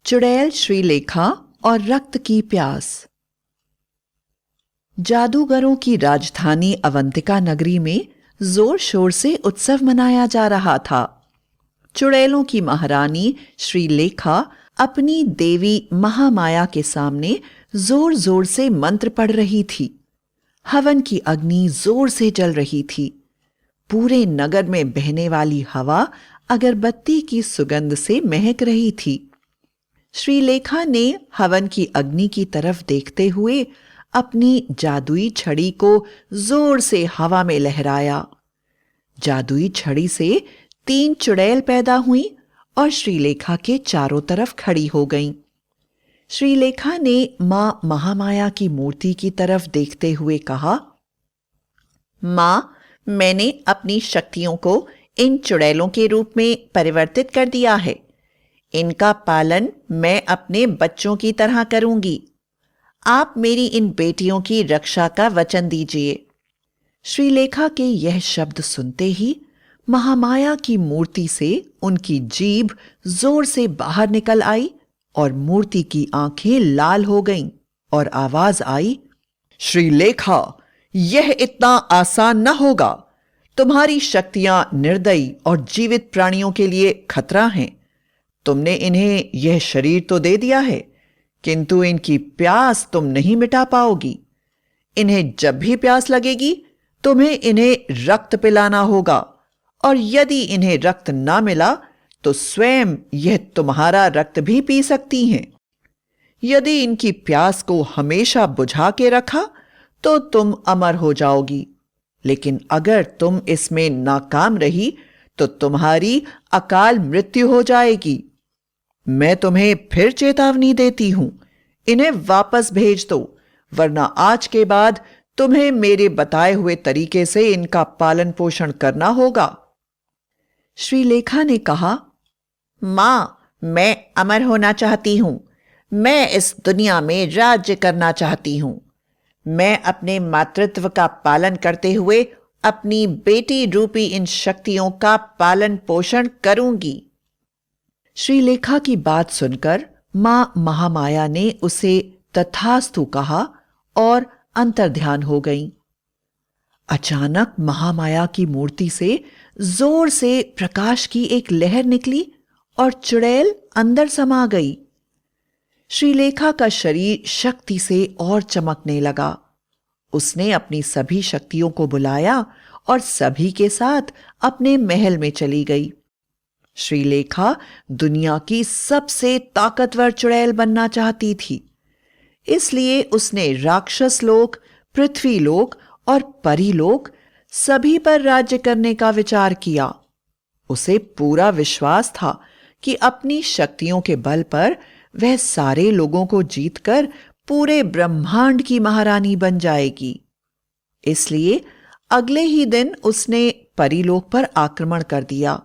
चुड़ैल श्रीलेखा और रक्त की प्यास। जादूगरों की राजधानी अवंतिका नगरी में जोर शोर से उत्सव मनाया जा रहा था। चुड़ैलों की महारानी श्रीलेखा अपनी देवी महामाया के सामने जोर जोर से मंत्र पढ़ रही थी। हवन की अग्नि जोर से जल रही थी। पूरे नगर में बहने वाली हवा अगरबत्ती की सुगंध से महक रही थी। श्रीलेखा ने हवन की अग्नि की तरफ देखते हुए अपनी जादुई छड़ी को जोर से हवा में लहराया। जादुई छड़ी से 3 चुड़ैल पैदा हुई और श्रीलेखा के चारों तरफ खड़ी हो गईं। श्रीलेखा ने मां महामाया की मूर्ति की तरफ देखते हुए कहा, मां, मैंने अपनी शक्तियों को इन चुड़ैलों के रूप में परिवर्तित कर दिया है। इनका पालन मैं अपने बच्चों की तरह करूंगी। आप मेरी इन बेटियों की रक्षा का वचन दीजिए। श्रीलेखा के यह शब्द सुनते ही महामाया की मूर्ति से उनकी जीभ जोर से बाहर निकल आई और मूर्ति की आंखें लाल हो गईं और आवाज आई, श्रीलेखा, यह इतना आसान न होगा। तुम्हारी शक्तियां निर्दयी और जीवित प्राणियों के लिए खतरा हैं। तुमने इन्हें यह शरीर तो दे दिया है, किंतु इनकी प्यास तुम नहीं मिटा पाओगी। इन्हें जब भी प्यास लगेगी, तुम्हें इन्हें रक्त पिलाना होगा, और यदि इन्हें रक्त ना मिला तो स्वयं यह तुम्हारा रक्त भी पी सकती हैं। यदि इनकी प्यास को हमेशा बुझा के रखा तो तुम अमर हो जाओगी, लेकिन अगर तुम इसमें नाकाम रही तो तुम्हारी अकाल मृत्यु हो जाएगी। मैं तुम्हें फिर चेतावनी देती हूं, इन्हें वापस भेज दो, वरना आज के बाद तुम्हें मेरे बताए हुए तरीके से इनका पालन पोषण करना होगा। श्रीलेखा ने कहा, मां, मैं अमर होना चाहती हूं। मैं इस दुनिया में राज्य करना चाहती हूं। मैं अपने मातृत्व का पालन करते हुए अपनी बेटी रूपी इन शक्तियों का पालन पोषण करूंगी। श्रीलेखा की बात सुनकर मां महामाया ने उसे तथास्तु कहा और अंतर्ध्यान हो गई। अचानक महामाया की मूर्ति से जोर से प्रकाश की एक लहर निकली और चुड़ैल अंदर समा गई। श्रीलेखा का शरीर शक्ति से और चमकने लगा। उसने अपनी सभी शक्तियों को बुलाया और सभी के साथ अपने महल में चली गई। श्रीलेखा दुनिया की सबसे ताकतवर चुड़ैल बनना चाहती थी, इसलिए उसने राक्षस लोक, पृथ्वी लोक और परीलोक सभी पर राज्य करने का विचार किया। उसे पूरा विश्वास था कि अपनी शक्तियों के बल पर वह सारे लोगों को जीतकर पूरे ब्रह्मांड की महारानी बन जाएगी। इसलिए अगले ही दिन उसने परीलोक पर आक्रमण कर दिया।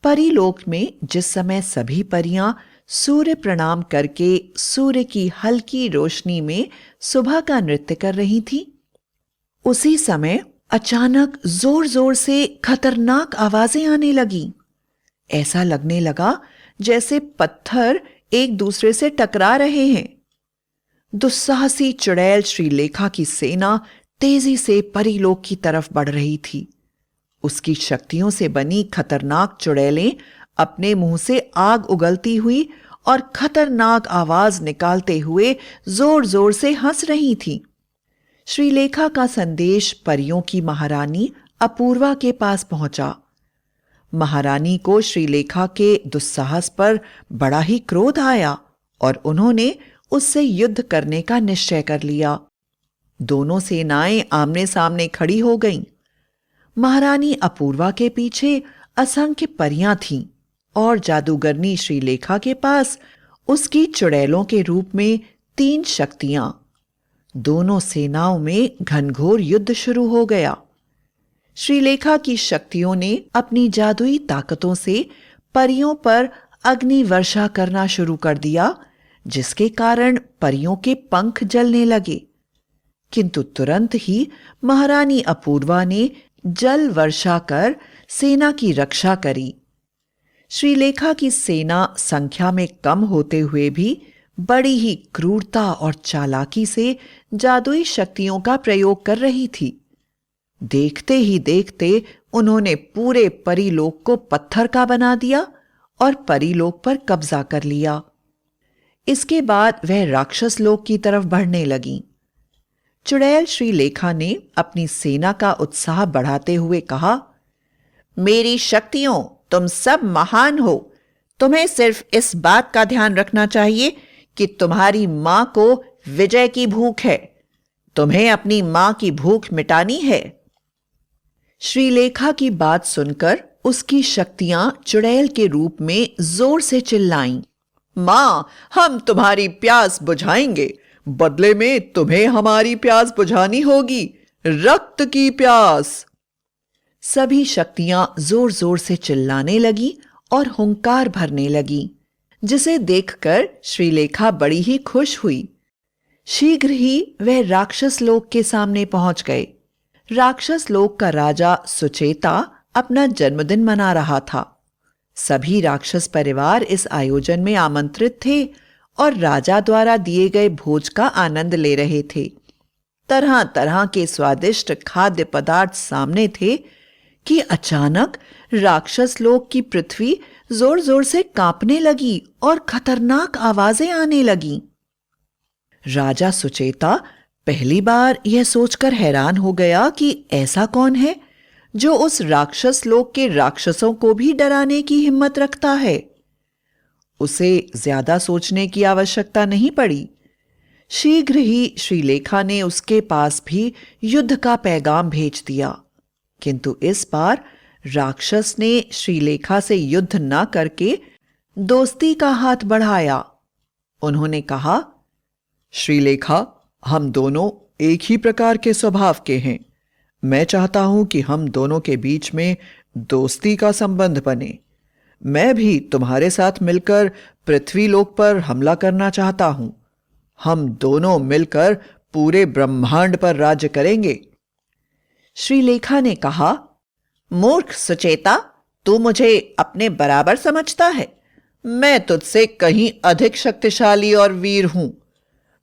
परीलोक में जिस समय सभी परियां सूर्य प्रणाम करके सूर्य की हल्की रोशनी में सुबह का नृत्य कर रही थीं, उसी समय अचानक जोर जोर से खतरनाक आवाजें आने लगीं। ऐसा लगने लगा जैसे पत्थर एक दूसरे से टकरा रहे हैं। दुस्साहसी चुड़ैल श्रीलेखा की सेना तेजी से परीलोक की तरफ बढ़ रही थी। उसकी शक्तियों से बनी खतरनाक चुड़ैलें अपने मुंह से आग उगलती हुई और खतरनाक आवाज निकालते हुए जोर जोर से हंस रही थीं। श्रीलेखा का संदेश परियों की महारानी अपूर्वा के पास पहुंचा। महारानी को श्रीलेखा के दुस्साहस पर बड़ा ही क्रोध आया और उन्होंने उससे युद्ध करने का निश्चय कर लिया। दोनों सेनाएं आमने सामने खड़ी हो गईं। महारानी अपूर्वा के पीछे असंख्य परियां थीं और जादूगरनी श्रीलेखा के पास उसकी चुड़ैलों के रूप में 3 शक्तियां। दोनों सेनाओं में घनघोर युद्ध शुरू हो गया। श्रीलेखा की शक्तियों ने अपनी जादुई ताकतों से परियों पर अग्नि वर्षा करना शुरू कर दिया, जिसके कारण परियों के पंख जलने लगे। किंतु तुरंत ही महारानी अपूर्वा ने जल वर्षा कर सेना की रक्षा करी। श्रीलेखा की सेना संख्या में कम होते हुए भी बड़ी ही क्रूरता और चालाकी से जादुई शक्तियों का प्रयोग कर रही थी। देखते ही देखते उन्होंने पूरे परीलोक को पत्थर का बना दिया और परीलोक पर कब्जा कर लिया। इसके बाद वह राक्षस लोक की तरफ बढ़ने लगी। चुड़ैल श्रीलेखा ने अपनी सेना का उत्साह बढ़ाते हुए कहा, मेरी शक्तियों, तुम सब महान हो। तुम्हें सिर्फ इस बात का ध्यान रखना चाहिए कि तुम्हारी मां को विजय की भूख है। तुम्हें अपनी मां की भूख मिटानी है। श्रीलेखा की बात सुनकर उसकी शक्तियां चुड़ैल के रूप में जोर से चिल्लाईं। मां, हम तुम्हारी प्यास बुझाएंगे। बदले में तुम्हें हमारी प्यास बुझानी होगी, रक्त की प्यास। सभी शक्तियां जोर जोर से चिल्लाने लगी और हुंकार भरने लगी, जिसे देखकर श्रीलेखा बड़ी ही खुश हुई। शीघ्र ही वह राक्षस लोक के सामने पहुंच गए। राक्षस लोक का राजा सुचेता अपना जन्मदिन मना रहा था। सभी राक्षस परिवार इस आयोजन में आमंत्रित थे और राजा द्वारा दिए गए भोज का आनंद ले रहे थे। तरह तरह के स्वादिष्ट खाद्य पदार्थ सामने थे कि अचानक राक्षस लोक की पृथ्वी जोर जोर से कांपने लगी और खतरनाक आवाजें आने लगीं। राजा सुचेता पहली बार यह सोचकर हैरान हो गया कि ऐसा कौन है जो उस राक्षस लोक के राक्षसों को भी डराने की हिम्मत रखता है। उसे ज्यादा सोचने की आवश्यकता नहीं पड़ी। शीघ्र ही श्रीलेखा ने उसके पास भी युद्ध का पैगाम भेज दिया, किंतु इस बार राक्षस ने श्रीलेखा से युद्ध न करके दोस्ती का हाथ बढ़ाया। उन्होंने कहा, श्रीलेखा, हम दोनों एक ही प्रकार के स्वभाव के हैं। मैं चाहता हूं कि हम दोनों के बीच में दोस्ती का संबंध बने। मैं भी तुम्हारे साथ मिलकर पृथ्वीलोक पर हमला करना चाहता हूं। हम दोनों मिलकर पूरे ब्रह्मांड पर राज्य करेंगे। श्रीलेखा ने कहा, मूर्ख सुचेता, तू मुझे अपने बराबर समझता है। मैं तुझसे कहीं अधिक शक्तिशाली और वीर हूं।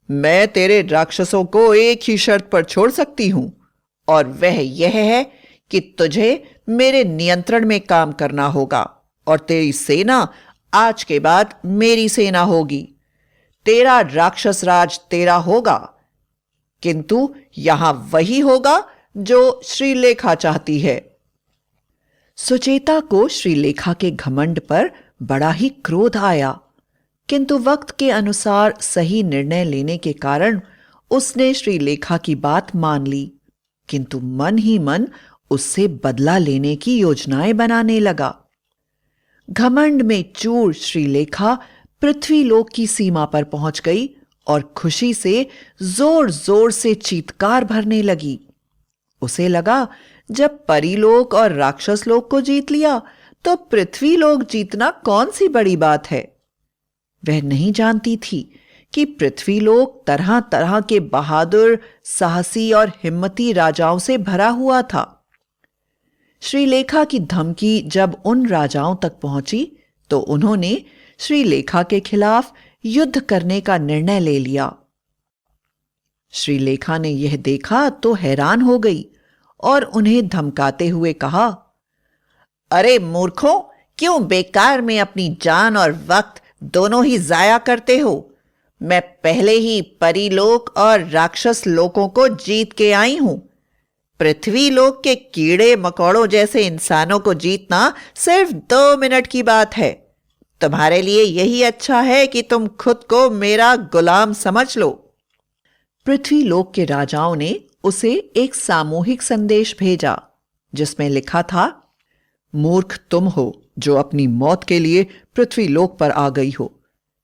मैं तेरे राक्षसों को एक ही शर्त पर छोड़ सकती हूं, और वह यह है कि तुझे मेरे नियंत्रण में काम करना होगा और तेरी सेना आज के बाद मेरी सेना होगी। तेरा राक्षस राज तेरा होगा, किंतु यहां वही होगा जो श्रीलेखा चाहती है। सुचेता को श्रीलेखा के घमंड पर बड़ा ही क्रोध आया, किंतु वक्त के अनुसार सही निर्णय लेने के कारण उसने श्रीलेखा की बात मान ली, किंतु मन ही मन उससे बदला लेने की योजनाएं बनाने लगा। घमंड में चूर श्रीलेखा पृथ्वीलोक की सीमा पर पहुंच गई और खुशी से जोर जोर से चीत्कार भरने लगी। उसे लगा, जब परीलोक और राक्षस लोक को जीत लिया तो पृथ्वीलोक जीतना कौन सी बड़ी बात है। वह नहीं जानती थी कि पृथ्वीलोक तरह तरह के बहादुर, साहसी और हिम्मती राजाओं से भरा हुआ था। श्रीलेखा की धमकी जब उन राजाओं तक पहुंची तो उन्होंने श्रीलेखा के खिलाफ युद्ध करने का निर्णय ले लिया। श्रीलेखा ने यह देखा तो हैरान हो गई और उन्हें धमकाते हुए कहा, अरे मूर्खों, क्यों बेकार में अपनी जान और वक्त दोनों ही जाया करते हो। मैं पहले ही परीलोक और राक्षस लोकों को जीत के आई हूं। पृथ्वीलोक के कीड़े मकोड़ों जैसे इंसानों को जीतना सिर्फ 2 मिनट की बात है। तुम्हारे लिए यही अच्छा है कि तुम खुद को मेरा गुलाम समझ लो। पृथ्वीलोक के राजाओं ने उसे एक सामूहिक संदेश भेजा, जिसमें लिखा था, मूर्ख तुम हो जो अपनी मौत के लिए पृथ्वीलोक पर आ गई हो।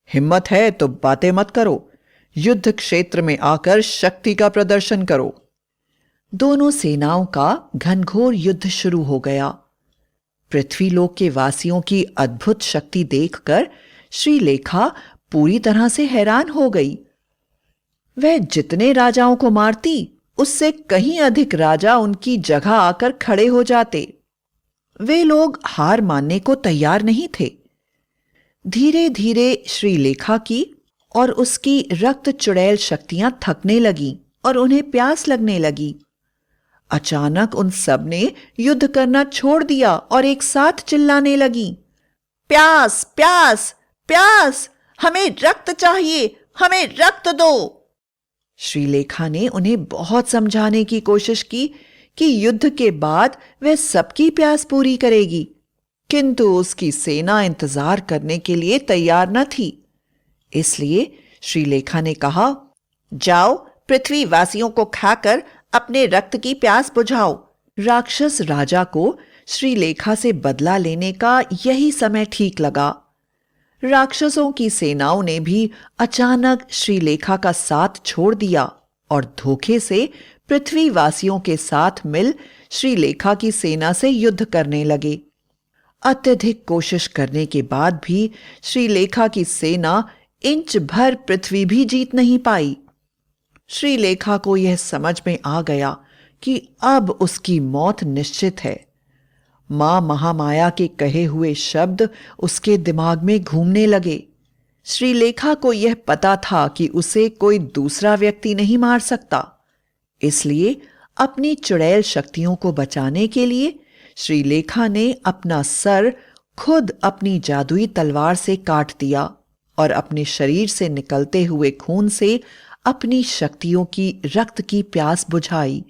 हिम्मत है तो बातें मत करो, युद्ध क्षेत्र में आकर शक्ति का प्रदर्शन करो। दोनों सेनाओं का घनघोर युद्ध शुरू हो गया। पृथ्वीलोक के वासियों की अद्भुत शक्ति देखकर श्रीलेखा पूरी तरह से हैरान हो गई। वह जितने राजाओं को मारती, उससे कहीं अधिक राजा उनकी जगह आकर खड़े हो जाते। वे लोग हार मानने को तैयार नहीं थे। धीरे धीरे श्रीलेखा की और उसकी रक्त चुड़ैल शक्तियां थकने लगीं और उन्हें प्यास लगने लगी। अचानक उन सब ने युद्ध करना छोड़ दिया और एक साथ चिल्लाने लगी, प्यास प्यास प्यास, हमें रक्त चाहिए, हमें रक्त दो। श्रीलेखा ने उन्हें बहुत समझाने की कोशिश की कि युद्ध के बाद वह सबकी प्यास पूरी करेगी, किंतु उसकी सेना इंतजार करने के लिए तैयार न थी। इसलिए श्रीलेखा ने कहा, जाओ पृथ्वी वासियों को खाकर अपने रक्त की प्यास बुझाओ। राक्षस राजा को श्रीलेखा से बदला लेने का यही समय ठीक लगा। राक्षसों की सेनाओं ने भी अचानक श्रीलेखा का साथ छोड़ दिया और धोखे से पृथ्वीवासियों के साथ मिल श्रीलेखा की सेना से युद्ध करने लगे। अत्यधिक कोशिश करने के बाद भी श्रीलेखा की सेना इंच भर पृथ्वी भी जीत नहीं पाई। श्रीलेखा को यह समझ में आ गया कि अब उसकी मौत निश्चित है। मां महामाया के कहे हुए शब्द उसके दिमाग में घूमने लगे। श्रीलेखा को यह पता था कि उसे कोई दूसरा व्यक्ति नहीं मार सकता। इसलिए अपनी चुड़ैल शक्तियों को बचाने के लिए श्रीलेखा ने अपना सर खुद अपनी जादुई तलवार से काट दिया और अपने शरीर से निकलते हुए खून से अपनी शक्तियों की रक्त की प्यास बुझाई।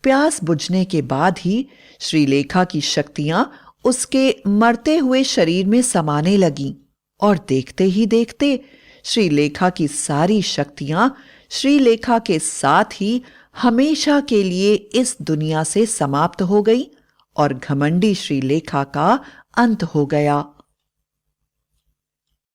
प्यास बुझने के बाद ही श्रीलेखा की शक्तियां उसके मरते हुए शरीर में समाने लगीं और देखते ही देखते श्रीलेखा की सारी शक्तियां श्रीलेखा के साथ ही हमेशा के लिए इस दुनिया से समाप्त हो गई और घमंडी श्रीलेखा का अंत हो गया।